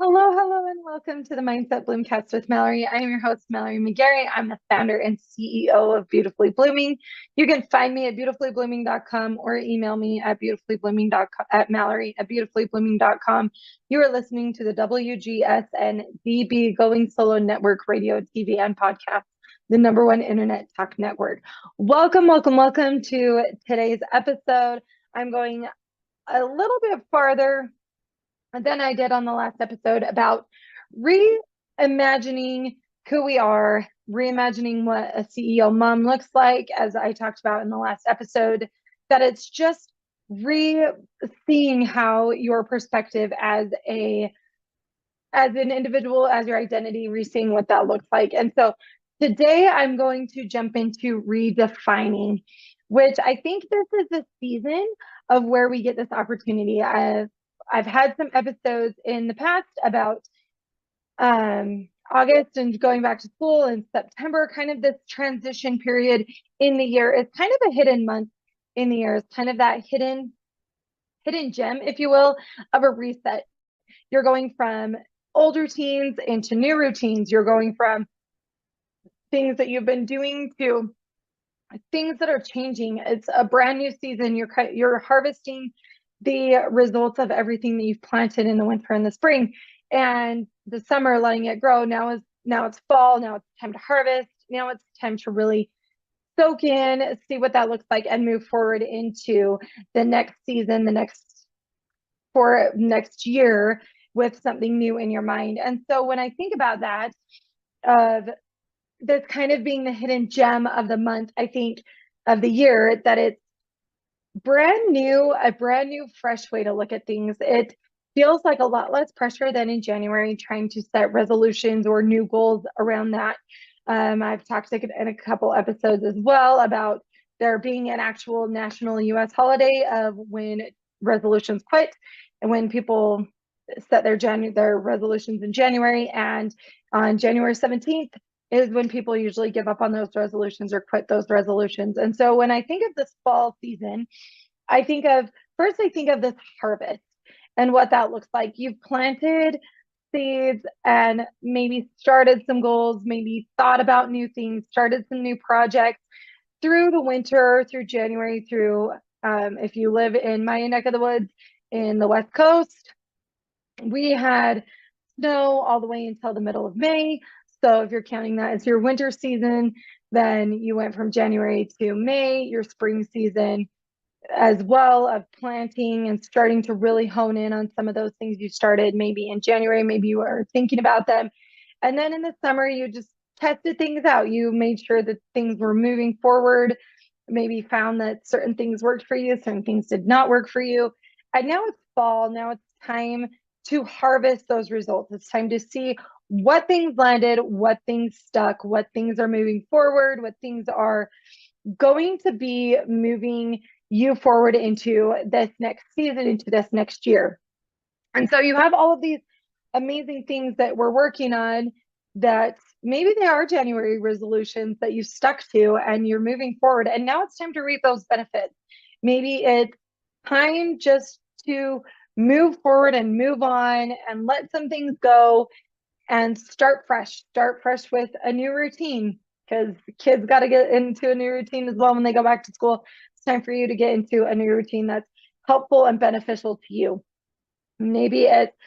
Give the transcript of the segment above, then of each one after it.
Hello, hello, and welcome to the Mindset Bloomcast with Mallory. I am your host, Mallory McGary. I'm the founder and CEO of Beautifully Blooming. You can find me at beautifullyblooming.com or email me at beautifullyblooming.com at Mallory at beautifullyblooming.com. You are listening to the WGSN-DB Going Solo Network Radio, TV, and podcast, the number one internet talk network. Welcome, welcome, welcome to today's episode. I'm going a little bit farther than I did on the last episode about reimagining who we are, reimagining what a CEO mom looks like, as I talked about in the last episode, that it's just seeing how your perspective as an individual, as your identity, re-seeing what that looks like. And so today I'm going to jump into redefining, which I think this is the season of where we get this opportunity. I've had some episodes in the past about August and going back to school and September, kind of this transition period in the year. It's kind of a hidden month in the year. It's kind of that hidden gem, if you will, of a reset. You're going from old routines into new routines. You're going from things that you've been doing to things that are changing. It's a brand new season. You're harvesting the results of everything that you've planted in the winter and the spring, and the summer, letting it grow. Now it's fall. Now it's time to harvest. Now it's time to really soak in, see what that looks like, and move forward into the next season, for next year with something new in your mind. And so when I think about that, of this kind of being the hidden gem of the month, I think of the year, that it's a brand new, fresh way to look at things. It feels like a lot less pressure than in January, trying to set resolutions or new goals around that. I've talked in a couple episodes as well about there being an actual national US holiday of when resolutions quit and when people set their resolutions in January, and on January 17th is when people usually give up on those resolutions or quit those resolutions. And so when I think of this fall season, I think of this harvest and what that looks like. You've planted seeds and maybe started some goals, maybe thought about new things, started some new projects through the winter, through January, through if you live in my neck of the woods in the West Coast, we had snow all the way until the middle of May. So if you're counting that as your winter season, then you went from January to May, your spring season as well, of planting and starting to really hone in on some of those things you started maybe in January, maybe you were thinking about them. And then in the summer, you just tested things out. You made sure that things were moving forward, maybe found that certain things worked for you, certain things did not work for you. And now it's fall. Now it's time to harvest those results. It's time to see what things landed, what things stuck, what things are moving forward, what things are going to be moving you forward into this next season, into this next year. And so you have all of these amazing things that we're working on that maybe they are January resolutions that you stuck to and you're moving forward. And now it's time to reap those benefits. Maybe it's time just to move forward and move on and let some things go and start fresh with a new routine, because kids got to get into a new routine as well when they go back to school. It's time for you to get into a new routine that's helpful and beneficial to you. Maybe it's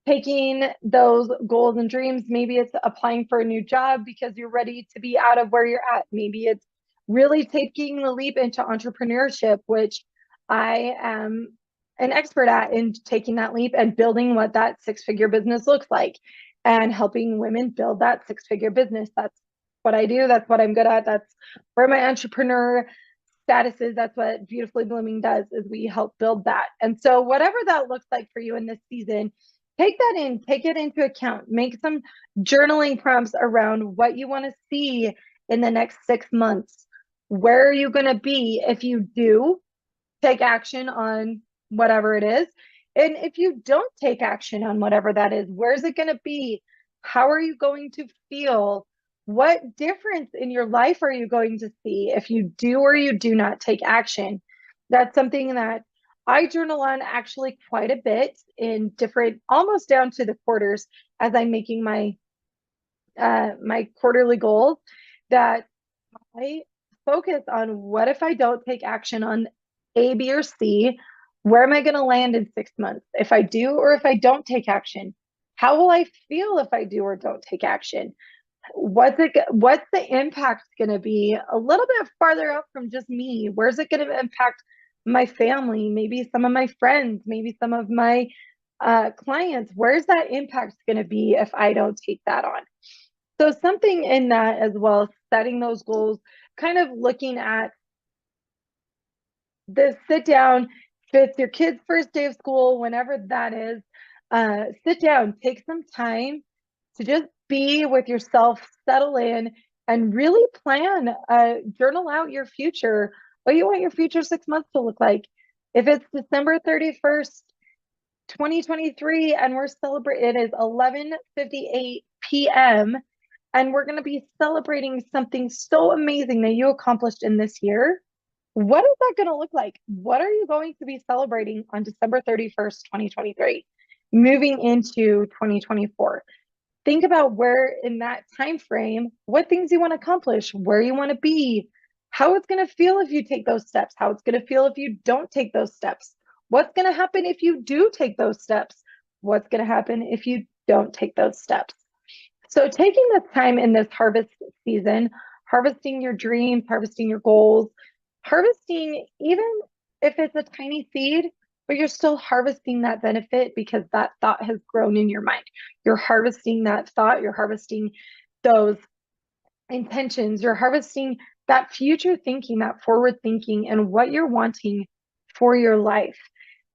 taking those goals and dreams. Maybe it's applying for a new job because you're ready to be out of where you're at. Maybe it's really taking the leap into entrepreneurship, which I am an expert at, in taking that leap and building what that six-figure business looks like and helping women build that six-figure business. That's what I do. That's what I'm good at. That's where my entrepreneur status is. That's what Beautifully Blooming does, is we help build that. And so whatever that looks like for you in this season, take that in, take it into account, make some journaling prompts around what you want to see in the next 6 months. Where are you going to be if you do take action on whatever it is? And if you don't take action on whatever that is, where's it going to be? How are you going to feel? What difference in your life are you going to see if you do or you do not take action? That's something that I journal on actually quite a bit in different, almost down to the quarters as I'm making my quarterly goals, that I focus on what if I don't take action on A, B, or C? Where am I going to land in 6 months? If I do or if I don't take action, how will I feel if I do or don't take action? What's the impact going to be a little bit farther out from just me? Where's it going to impact my family, maybe some of my friends, maybe some of my clients? Where's that impact going to be if I don't take that on? So something in that as well, setting those goals, kind of looking at this, sit down, if it's your kid's first day of school, whenever that is, sit down, take some time to just be with yourself, settle in, and really plan, journal out your future, what you want your future 6 months to look like. If it's December 31st, 2023, and we're celebrating, it is 11:58 p.m., and we're going to be celebrating something so amazing that you accomplished in this year. What is that going to look like? What are you going to be celebrating on December 31st, 2023, moving into 2024? Think about where in that time frame, what things you want to accomplish, where you want to be, how it's going to feel if you take those steps, how it's going to feel if you don't take those steps, what's going to happen if you do take those steps, what's going to happen if you don't take those steps. So taking this time in this harvest season, harvesting your dreams, harvesting your goals, harvesting, even if it's a tiny seed, but you're still harvesting that benefit because that thought has grown in your mind. You're harvesting that thought, you're harvesting those intentions, you're harvesting that future thinking, that forward thinking, and what you're wanting for your life.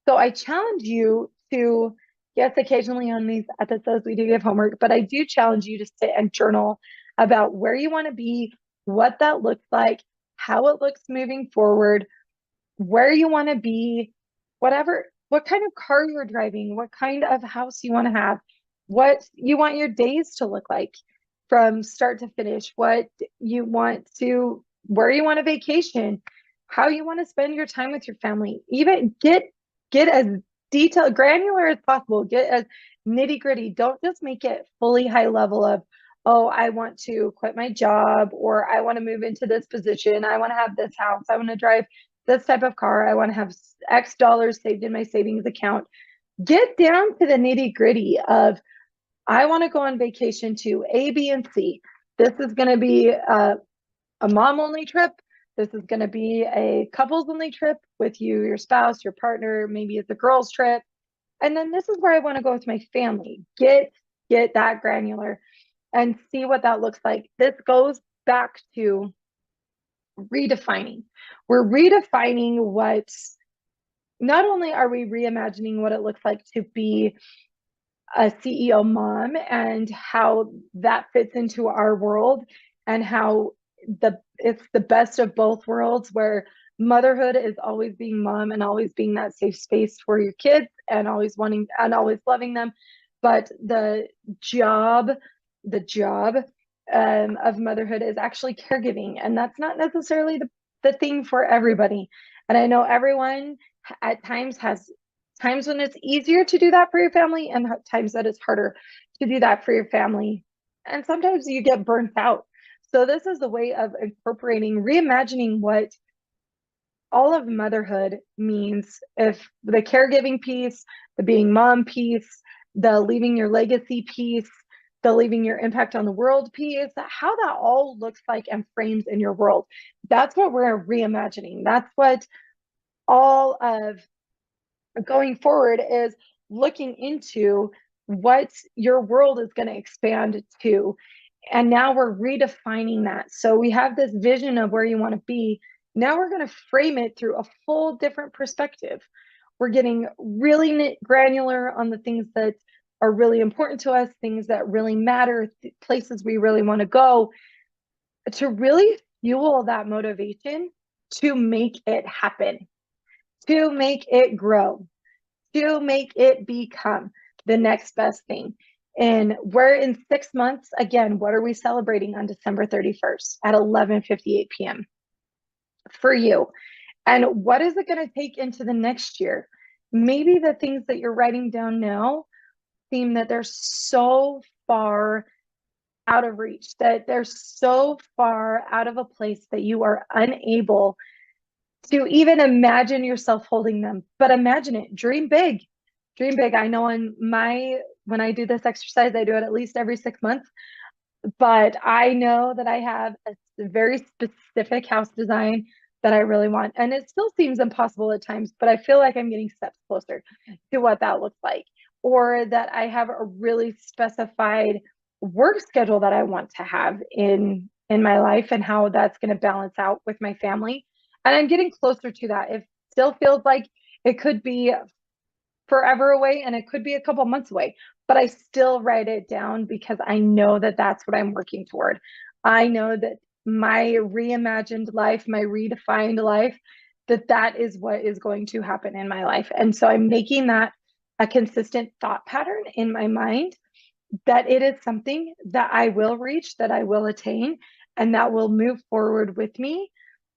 So I challenge you to, yes, occasionally on these episodes we do give homework, but I do challenge you to sit and journal about where you want to be, what that looks like, how it looks moving forward, where you want to be, whatever, what kind of car you're driving, what kind of house you want to have, what you want your days to look like from start to finish, what you want to, where you want to vacation, how you want to spend your time with your family. Even get as detailed, granular as possible, get as nitty gritty. Don't just make it fully high level of, oh, I want to quit my job, or I want to move into this position, I want to have this house, I want to drive this type of car, I want to have X dollars saved in my savings account. Get down to the nitty gritty of, I want to go on vacation to A, B, and C. This is going to be a mom only trip. This is going to be a couples only trip with you, your spouse, your partner. Maybe it's a girls trip. And then this is where I want to go with my family. Get that granular and see what that looks like. This goes back to redefining. We're redefining what, not only are we reimagining what it looks like to be a CEO mom and how that fits into our world, and how it's the best of both worlds, where motherhood is always being mom and always being that safe space for your kids and always wanting and always loving them, but the job of motherhood is actually caregiving, and that's not necessarily the thing for everybody. And I know everyone at times has times when it's easier to do that for your family and times that it's harder to do that for your family, and sometimes you get burnt out. So this is a way of incorporating, reimagining what all of motherhood means. If the caregiving piece, the being mom piece, the leaving your legacy piece, the leaving your impact on the world piece, how that all looks like and frames in your world. That's what we're reimagining. That's what all of going forward is looking into, what your world is going to expand to. And now we're redefining that. So we have this vision of where you want to be. Now we're going to frame it through a full different perspective. We're getting really granular on the things that are really important to us, things that really matter, places we really want to go, to really fuel that motivation to make it happen, to make it grow, to make it become the next best thing. And we're in 6 months. Again, what are we celebrating on December 31st at 11:58 p.m. for you? And what is it going to take into the next year? Maybe the things that you're writing down now seem that they're so far out of reach, that they're so far out of a place that you are unable to even imagine yourself holding them. But imagine it, dream big, dream big. I know when I do this exercise, I do it at least every 6 months, but I know that I have a very specific house design that I really want. And it still seems impossible at times, but I feel like I'm getting steps closer to what that looks like. Or that I have a really specified work schedule that I want to have in my life and how that's going to balance out with my family. And I'm getting closer to that. It still feels like it could be forever away and it could be a couple months away, but I still write it down because I know that that's what I'm working toward. I know that my reimagined life, my redefined life, that is what is going to happen in my life. And so I'm making that a consistent thought pattern in my mind, that it is something that I will reach, that I will attain, and that will move forward with me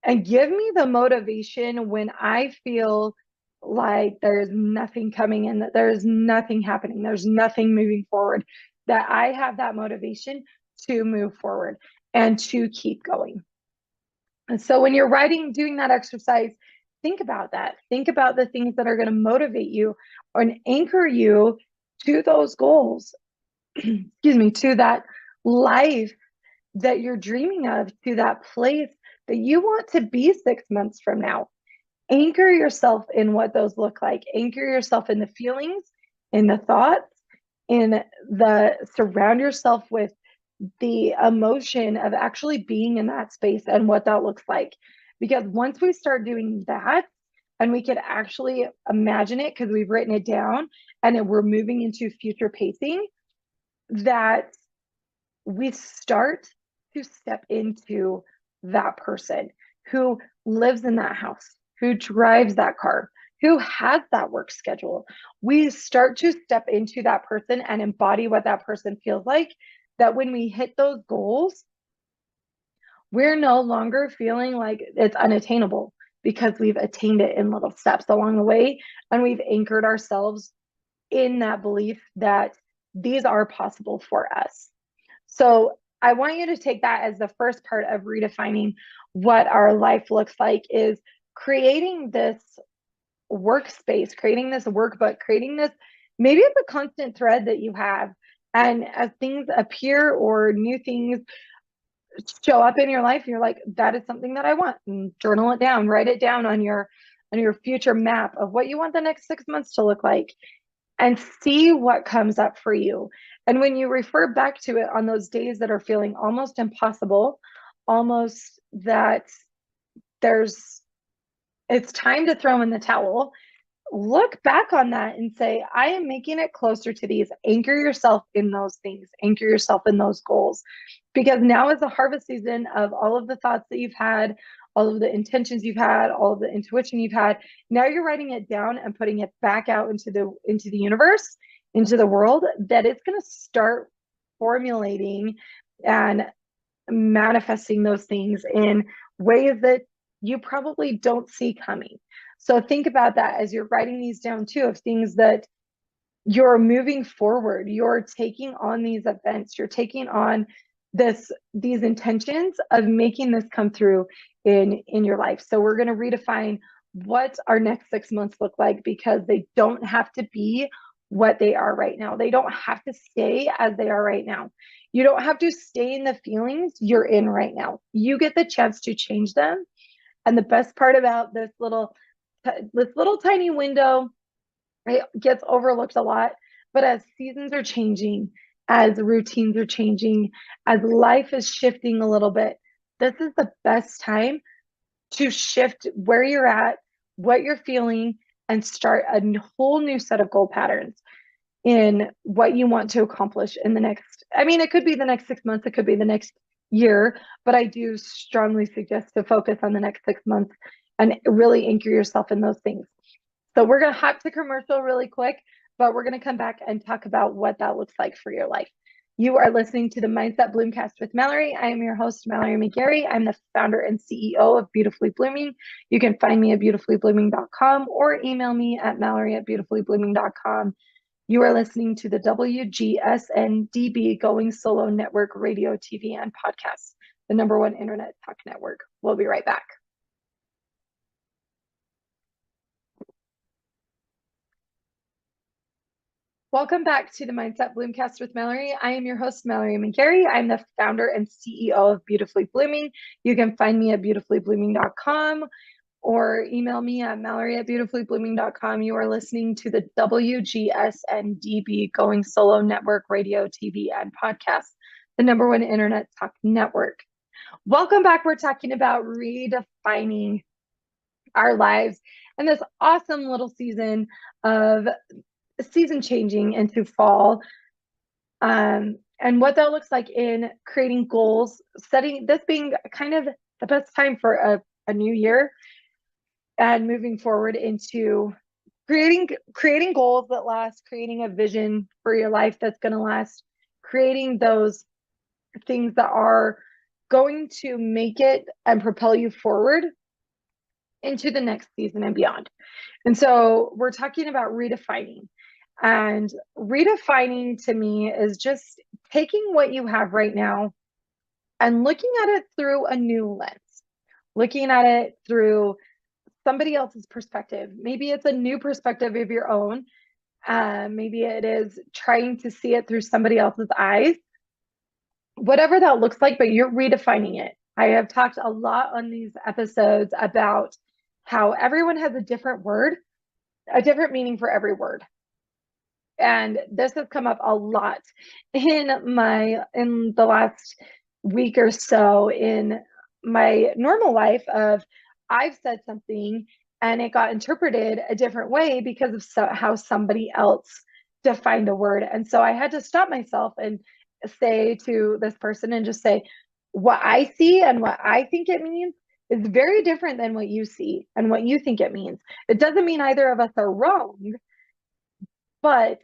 and give me the motivation when I feel like there's nothing coming in, that there's nothing happening, there's nothing moving forward, that I have that motivation to move forward and to keep going. And so when you're writing, doing that exercise, think about that. Think about the things that are going to motivate you and anchor you to those goals. Excuse me, to that life that you're dreaming of, to that place that you want to be 6 months from now. Anchor yourself in what those look like. Anchor yourself in the feelings, in the thoughts, in the surround yourself with the emotion of actually being in that space and what that looks like. Because once we start doing that, and we can actually imagine it because we've written it down and we're moving into future pacing, that we start to step into that person who lives in that house, who drives that car, who has that work schedule. We start to step into that person and embody what that person feels like, that when we hit those goals, we're no longer feeling like it's unattainable because we've attained it in little steps along the way. And we've anchored ourselves in that belief that these are possible for us. So I want you to take that as the first part of redefining what our life looks like, is creating this workspace, creating this workbook, creating this, maybe it's a constant thread that you have. And as things appear or new things show up in your life, you're like, that is something that I want. And journal it down, write it down on your future map of what you want the next 6 months to look like, and see what comes up for you. And when you refer back to it on those days that are feeling almost impossible, almost that it's time to throw in the towel, look back on that and say, I am making it closer to these. Anchor yourself in those things, anchor yourself in those goals, because now is the harvest season of all of the thoughts that you've had, all of the intentions you've had, all of the intuition you've had. Now you're writing it down and putting it back out into the universe, into the world, that it's going to start formulating and manifesting those things in ways that you probably don't see coming. So think about that as you're writing these down too, of things that you're moving forward, you're taking on these events, you're taking on these intentions of making this come through in your life. So we're going to redefine what our next 6 months look like, because they don't have to be what they are right now. They don't have to stay as they are right now. You don't have to stay in the feelings you're in right now. You get the chance to change them. And the best part about this little tiny window, it gets overlooked a lot, but as seasons are changing, as routines are changing, as life is shifting a little bit, this is the best time to shift where you're at, what you're feeling, and start a whole new set of goal patterns in what you want to accomplish in the next, I mean, it could be the next 6 months, it could be the next year, but I do strongly suggest to focus on the next 6 months and really anchor yourself in those things. So we're going to hop to commercial really quick, but we're going to come back and talk about what that looks like for your life. You are listening to the Mindset Bloomcast with Mallory. I am your host, Mallory McGary. I'm the founder and CEO of Beautifully Blooming. You can find me at beautifullyblooming.com or email me at mallory@beautifullyblooming.com. You are listening to the WGSN-DB Going Solo Network radio, TV, and podcasts, the #1 internet talk network. We'll be right back. Welcome back to the Mindset Bloomcast with Mallory. I am your host, Mallory McGary. I'm the founder and CEO of Beautifully Blooming. You can find me at beautifullyblooming.com or email me at mallory@beautifullyblooming.com. You are listening to the WGSN-DB Going Solo Network radio, TV, and podcast, the #1 internet talk network. Welcome back. We're talking about redefining our lives and this awesome little season of season changing into fall, and what that looks like in creating goals, setting this being kind of the best time for a new year and moving forward into creating goals that last, creating a vision for your life that's going to last, creating those things that are going to make it and propel you forward into the next season and beyond. And so we're talking about redefining. And redefining to me is just taking what you have right now and looking at it through a new lens, looking at it through somebody else's perspective. Maybe it's a new perspective of your own. Maybe it is trying to see it through somebody else's eyes, whatever that looks like, but you're redefining it. I have talked a lot on these episodes about how everyone has a different word, a different meaning for every word. And this has come up a lot in the last week or so in my normal life of I've said something and it got interpreted a different way because of how somebody else defined a word. And so I had to stop myself and say to this person and just say, what I see and what I think it means is very different than what you see and what you think it means. It doesn't mean either of us are wrong, but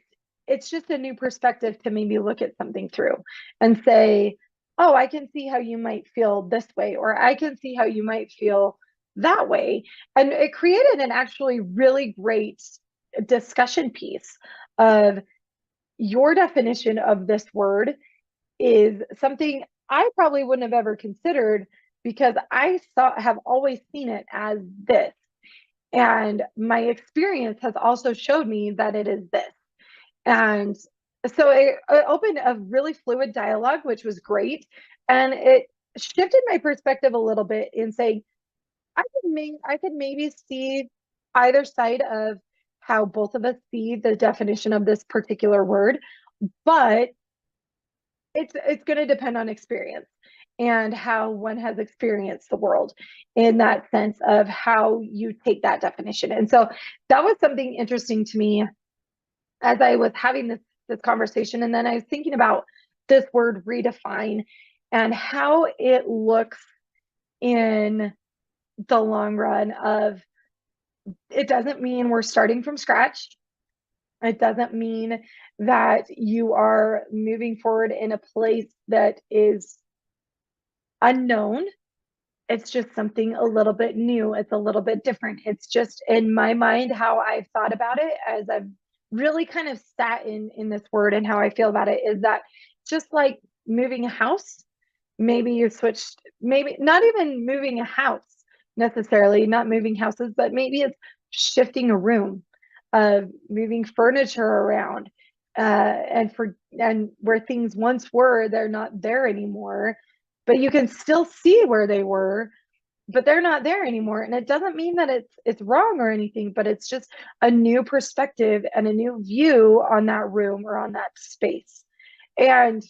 it's just a new perspective to maybe look at something through and say, oh, I can see how you might feel this way, or I can see how you might feel that way. And it created an actually really great discussion piece of your definition of this word is something I probably wouldn't have ever considered because I have always seen it as this. And my experience has also showed me that it is this. And so it opened a really fluid dialogue, which was great. And it shifted my perspective a little bit in saying, I could maybe see either side of how both of us see the definition of this particular word, but it's going to depend on experience and how one has experienced the world in that sense of how you take that definition. And so that was something interesting to me as I was having this conversation. And then I was thinking about this word redefine and how it looks in the long run of, it doesn't mean we're starting from scratch. It doesn't mean that you are moving forward in a place that is unknown. It's just something a little bit new. It's a little bit different. It's just in my mind how I've thought about it as I've really kind of sat in this word and how I feel about it is that just like moving a house, maybe you switched, maybe not even moving a house necessarily, not moving houses, but maybe it's shifting a room, moving furniture around, and where things once were, they're not there anymore, but you can still see where they were, but they're not there anymore. And it doesn't mean that it's wrong or anything, but it's just a new perspective and a new view on that room or on that space. And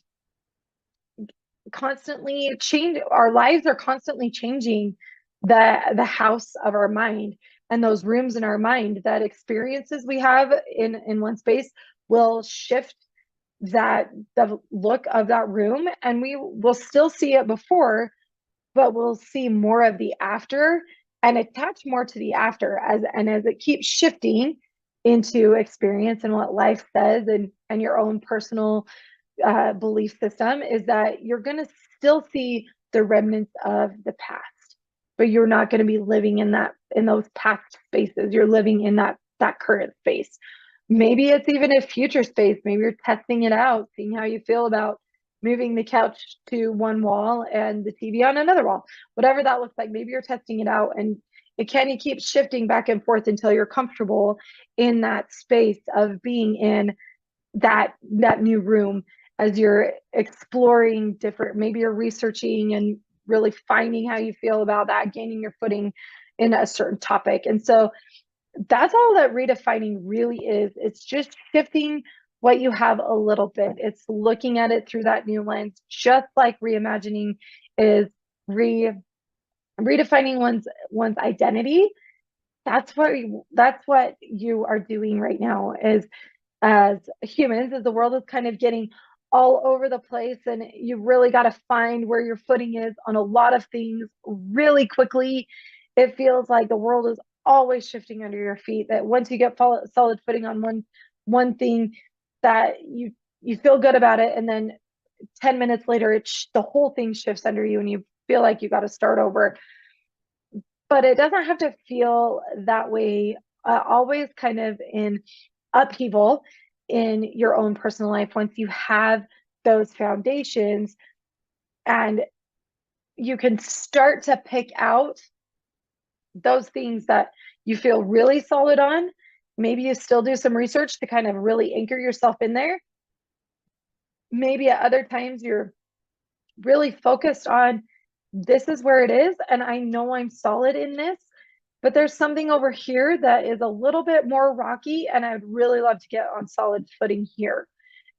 constantly change, our lives are constantly changing the house of our mind and those rooms in our mind. That experiences we have in one space will shift the look of that room, and we will still see it before, but we'll see more of the after and attach more to the after as it keeps shifting into experience and what life says and your own personal belief system is that you're going to still see the remnants of the past, but you're not going to be living in those past spaces. You're living in that current space. Maybe it's even a future space. Maybe you're testing it out, seeing how you feel about moving the couch to one wall and the TV on another wall, whatever that looks like. Maybe you're testing it out, and it kind of keeps shifting back and forth until you're comfortable in that space of being in that new room as you're exploring different, maybe you're researching and really finding how you feel about that, gaining your footing in a certain topic. And so that's all that redefining really is. It's just shifting what you have a little bit. It's looking at it through that new lens, just like reimagining is redefining one's identity. That's what you are doing right now is as humans, as the world is kind of getting all over the place, and you really got to find where your footing is on a lot of things really quickly. It feels like the world is always shifting under your feet, that once you get solid footing on one thing, that you feel good about it, and then 10 minutes later the whole thing shifts under you and you feel like you got to start over. But it doesn't have to feel that way. Always kind of in upheaval in your own personal life once you have those foundations, and you can start to pick out those things that you feel really solid on. Maybe you still do some research to kind of really anchor yourself in there. Maybe at other times you're really focused on, this is where it is, and I know I'm solid in this, but there's something over here that is a little bit more rocky, and I'd really love to get on solid footing here.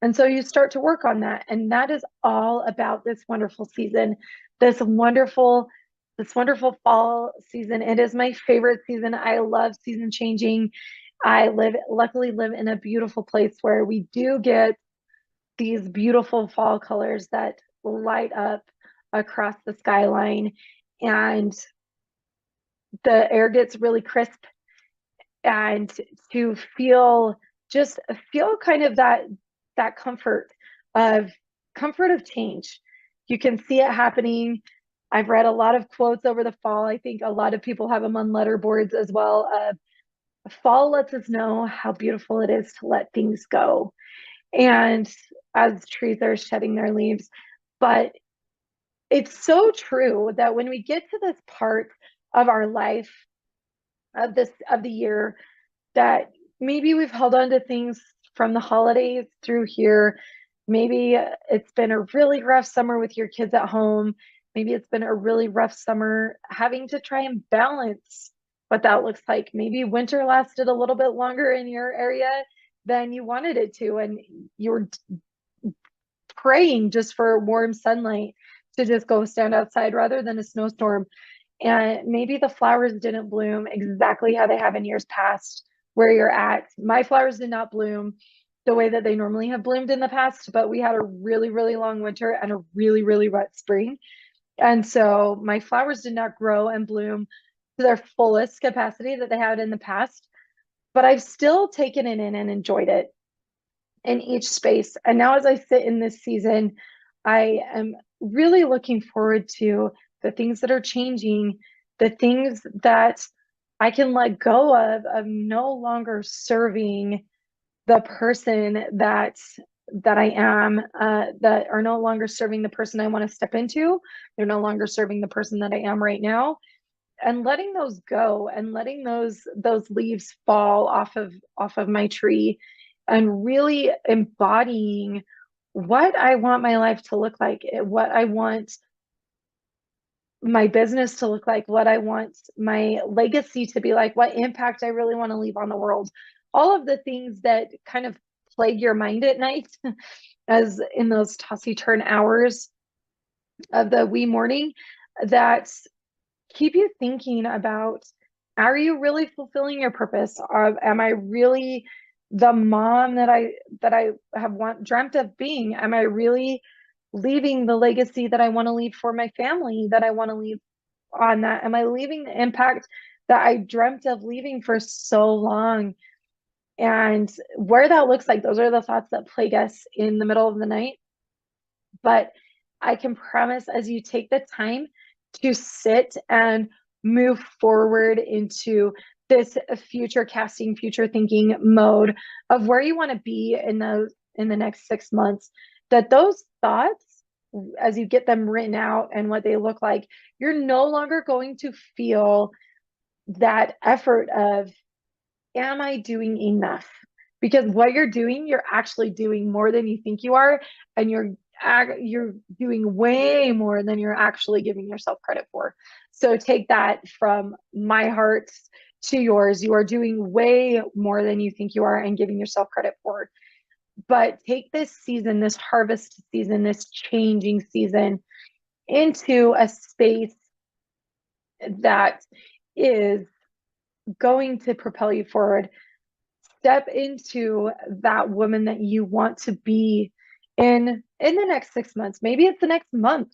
And so you start to work on that. And that is all about this wonderful season, this wonderful fall season. It is my favorite season. I love season changing. Luckily live in a beautiful place where we do get these beautiful fall colors that light up across the skyline, and the air gets really crisp, and to feel kind of that comfort of change. You can see it happening. I've read a lot of quotes over the fall. I think a lot of people have them on letterboards as well. Fall lets us know how beautiful it is to let things go, and as trees are shedding their leaves. But it's so true that when we get to this part of our life, of the year, that maybe we've held on to things from the holidays through here. Maybe it's been a really rough summer with your kids at home. Maybe it's been a really rough summer having to try and balance what that looks like. Maybe winter lasted a little bit longer in your area than you wanted it to, and you were praying just for warm sunlight to just go stand outside rather than a snowstorm. And maybe the flowers didn't bloom exactly how they have in years past where you're at. My flowers did not bloom the way that they normally have bloomed in the past, but we had a really, really long winter and a really, really wet spring. And so my flowers did not grow and bloom to their fullest capacity that they had in the past, but I've still taken it in and enjoyed it in each space. And now as I sit in this season, I am really looking forward to the things that are changing, the things that I can let go of no longer serving the person that I am, that are no longer serving the person I want to step into. They're no longer serving the person that I am right now, and letting those go, and letting those leaves fall off of my tree, and really embodying what I want my life to look like, what I want my business to look like, what I want my legacy to be like, what impact I really want to leave on the world. All of the things that kind of plague your mind at night as in those tossy turn hours of the wee morning, that keep you thinking about, are you really fulfilling your purpose? Am I really the mom that I have dreamt of being? Am I really leaving the legacy that I want to leave for my family, that I want to leave on that? Am I leaving the impact that I dreamt of leaving for so long? And where that looks like, those are the thoughts that plague us in the middle of the night. But I can promise, as you take the time to sit and move forward into this future casting, future thinking mode of where you want to be in the next 6 months, that those thoughts, as you get them written out and what they look like, you're no longer going to feel that effort of, am I doing enough? Because what you're doing, you're actually doing more than you think you are, and you're doing way more than you're actually giving yourself credit for. So take that from my heart to yours. You are doing way more than you think you are and giving yourself credit for. But take this season, this harvest season, this changing season, into a space that is going to propel you forward. Step into that woman that you want to be in the next 6 months. Maybe it's the next month.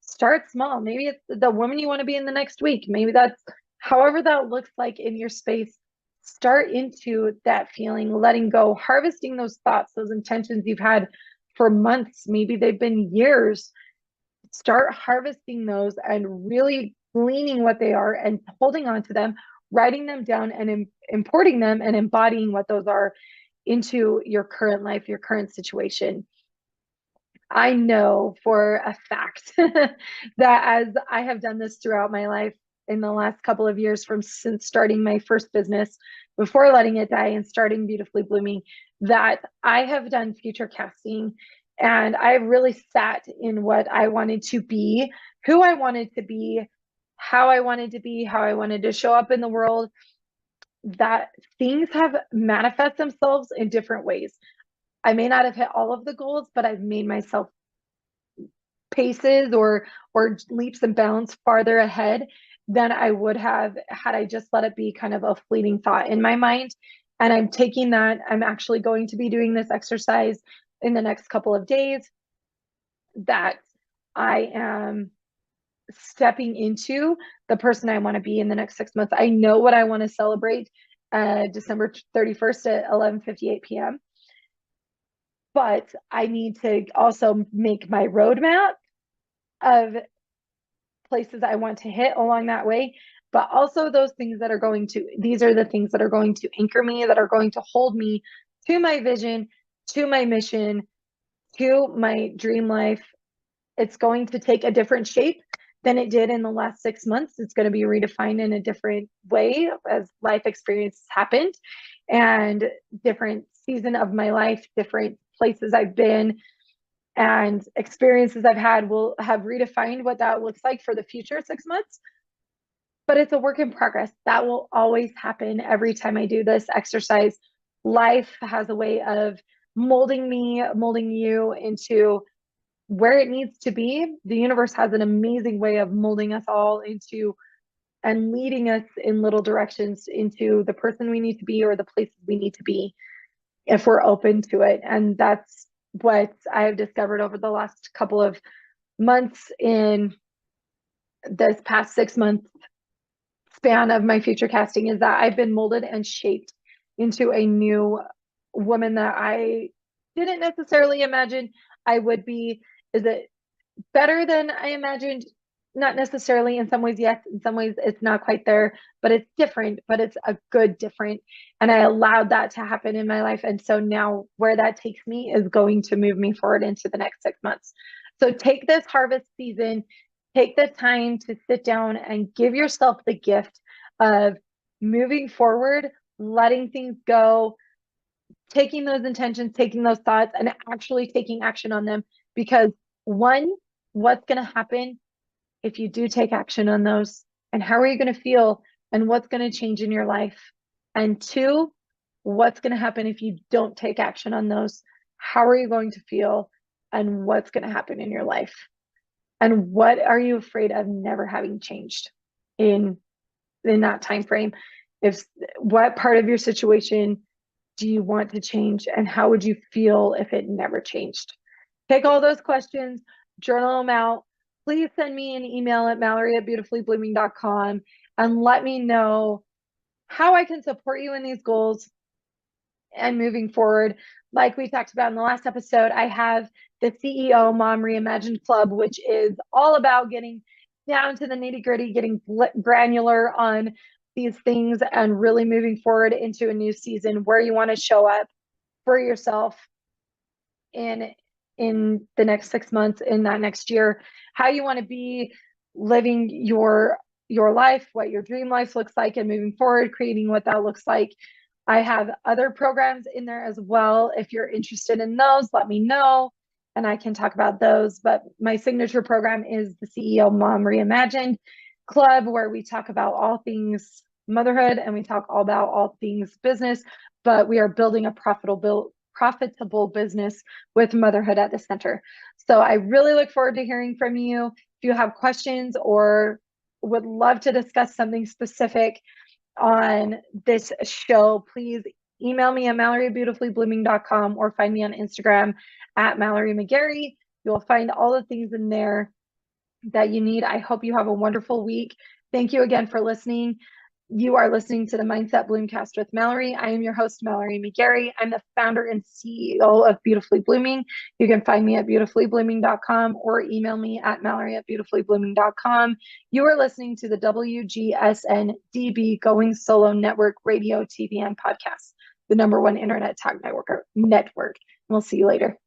Start small. Maybe it's the woman you want to be in the next week. Maybe that's however that looks like in your space. Start into that feeling, letting go, harvesting those thoughts, those intentions you've had for months. Maybe they've been years. Start harvesting those and really gleaning what they are and holding on to them, writing them down and importing them and embodying what those are into your current life, your current situation. I know for a fact that as I have done this throughout my life in the last couple of years, since starting my first business, before letting it die and starting Beautifully Blooming, that I have done future casting, and I really sat in what I wanted to be, who I wanted to be, how I wanted to be, how I wanted to show up in the world, that things have manifest themselves in different ways. I may not have hit all of the goals, but I've made myself paces or leaps and bounds farther ahead than I would have had I just let it be kind of a fleeting thought in my mind. And I'm taking that. I'm actually going to be doing this exercise in the next couple of days, that I am stepping into the person I want to be in the next 6 months. I know what I want to celebrate December 31st at 11:58 p.m. But I need to also make my roadmap of places I want to hit along that way, but also these are the things that are going to anchor me, that are going to hold me to my vision, to my mission, to my dream life. It's going to take a different shape than it did in the last 6 months. It's going to be redefined in a different way as life experiences happened, and different season of my life, different places I've been and experiences I've had will have redefined what that looks like for the future 6 months. But it's a work in progress. That will always happen every time I do this exercise. Life has a way of molding me, molding you into where it needs to be. The universe has an amazing way of molding us all into and leading us in little directions into the person we need to be or the places we need to be if we're open to it. And that's what I have discovered over the last couple of months in this past 6 month span of my future casting, is that I've been molded and shaped into a new woman that I didn't necessarily imagine I would be. Is it better than I imagined? Not necessarily. In some ways, yes. In some ways, it's not quite there, but it's different, but it's a good different. And I allowed that to happen in my life. And so now where that takes me is going to move me forward into the next 6 months. So take this harvest season, take the time to sit down and give yourself the gift of moving forward, letting things go, taking those intentions, taking those thoughts, and actually taking action on them. Because one, what's going to happen if you do take action on those, and how are you going to feel, and what's going to change in your life? And two, what's going to happen if you don't take action on those? How are you going to feel, and what's going to happen in your life? And what are you afraid of never having changed in that time frame? What part of your situation do you want to change, and how would you feel if it never changed? Take all those questions, journal them out. Please send me an email at mallory@beautifullyblooming.com and let me know how I can support you in these goals and moving forward. like we talked about in the last episode, I have the CEO Mom Reimagined Club, which is all about getting down to the nitty gritty, getting granular on these things and really moving forward into a new season where you want to show up for yourself in the next 6 months, in that next year, how you want to be living your life, what your dream life looks like, and moving forward, creating what that looks like. I have other programs in there as well. If you're interested in those, let me know and I can talk about those. But my signature program is the CEO Mom Reimagined Club, where we talk about all things motherhood and we talk all about all things business, but we are building a profitable business with motherhood at the center. So I really look forward to hearing from you. If you have questions or would love to discuss something specific on this show, please email me at mallory@beautifully-blooming.com or find me on Instagram at Mallory McGary. You'll find all the things in there that you need. I hope you have a wonderful week. Thank you again for listening. You are listening to the Mindset Bloomcast with Mallory. I am your host, Mallory McGary. I'm the founder and CEO of Beautifully Blooming. You can find me at beautifullyblooming.com or email me at mallory@beautifullyblooming.com. You are listening to the WGSN-DB Going Solo Network Radio, TV, and podcast, the #1 internet talk network. We'll see you later.